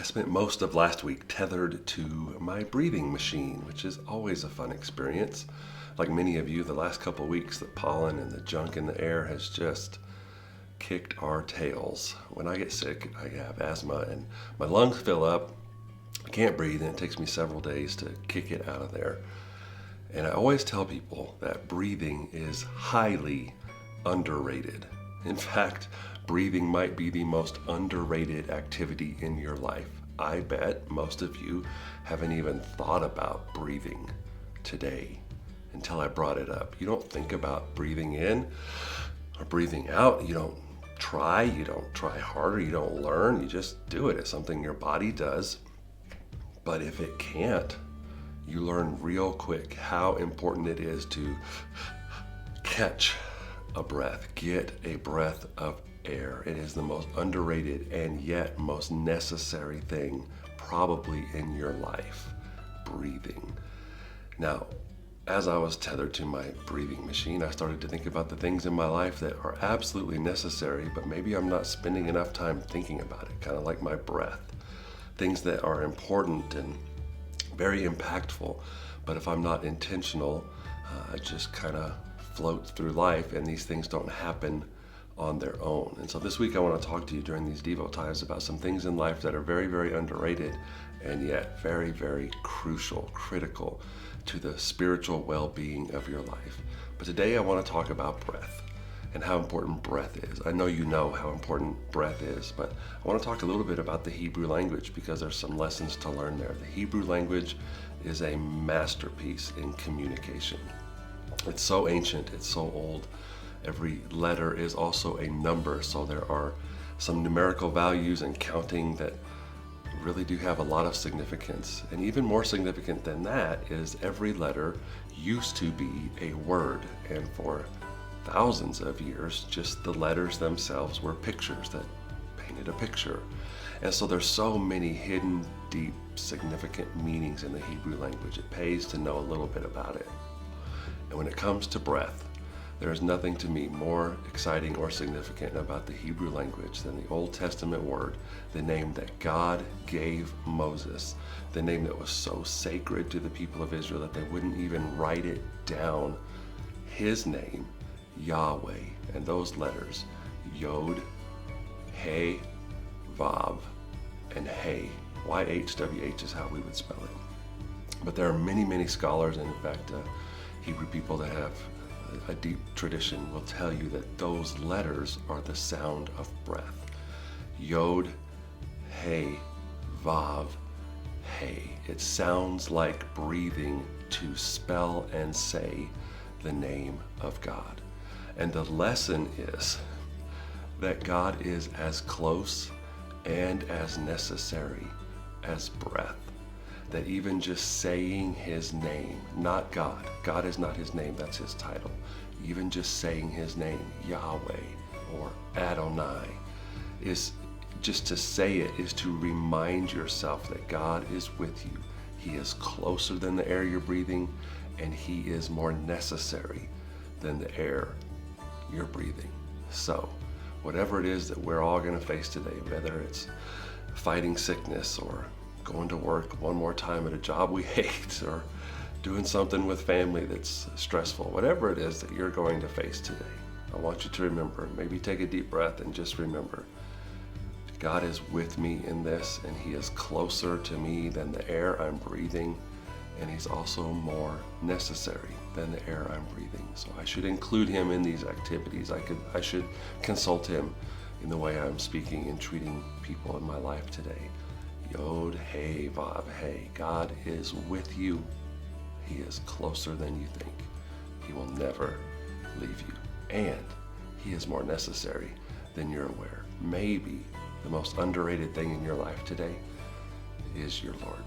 spent most of last week tethered to my breathing machine, which is always a fun experience. Like many of you, the last couple weeks, the pollen and the junk in the air has just kicked our tails. When I get sick, I have asthma and my lungs fill up. I can't breathe, and it takes me several days to kick it out of there. And I always tell people that breathing is highly underrated. In fact, breathing might be the most underrated activity in your life. I bet most of you haven't even thought about breathing today until I brought it up. You don't think about breathing in or breathing out. You don't try harder, you don't learn, you just do it. It's something your body does. But if it can't, you learn real quick how important it is to catch a breath, get a breath of air. It is the most underrated and yet most necessary thing probably in your life, breathing. Now, as I was tethered to my breathing machine, I started to think about the things in my life that are absolutely necessary, but maybe I'm not spending enough time thinking about it, kind of like my breath. Things that are important and very impactful, but if I'm not intentional, I just kind of float through life, and these things don't happen on their own. And so this week I want to talk to you during these Devo times about some things in life that are very, very underrated and yet very, very crucial, critical to the spiritual well-being of your life. But today I want to talk about breath and how important breath is. I know you know how important breath is, but I want to talk a little bit about the Hebrew language because there's some lessons to learn there. The Hebrew language is a masterpiece in communication. It's so ancient, it's so old. Every letter is also a number, so there are some numerical values and counting that really do have a lot of significance. And even more significant than that is every letter used to be a word, and for thousands of years, just the letters themselves were pictures that painted a picture. And so there's so many hidden, deep, significant meanings in the Hebrew language. It pays to know a little bit about it. And when it comes to breath, there is nothing to me more exciting or significant about the Hebrew language than the Old Testament word, the name that God gave Moses, the name that was so sacred to the people of Israel that they wouldn't even write it down. His name, Yahweh, and those letters, Yod, He, Vav, and He. YHWH is how we would spell it. But there are many, many scholars, and in fact, Hebrew people that have a deep tradition will tell you that those letters are the sound of breath. Yod, He, Vav, He. It sounds like breathing to spell and say the name of God. And the lesson is that God is as close and as necessary as breath. That even just saying his name, not God, God is not his name, that's his title. Even just saying his name, Yahweh or Adonai, is just to say it is to remind yourself that God is with you. He is closer than the air you're breathing, and he is more necessary than the air you're breathing. So, whatever it is that we're all going to face today, whether it's fighting sickness or going to work one more time at a job we hate, or doing something with family that's stressful, whatever it is that you're going to face today, I want you to remember, maybe take a deep breath and just remember, God is with me in this, and he is closer to me than the air I'm breathing, and he's also more necessary than the air I'm breathing. So I should include him in these activities. I should consult him in the way I'm speaking and treating people in my life today. Yod, He, Vav, He. God is with you. He is closer than you think. He will never leave you. And he is more necessary than you're aware. Maybe the most underrated thing in your life today is your Lord.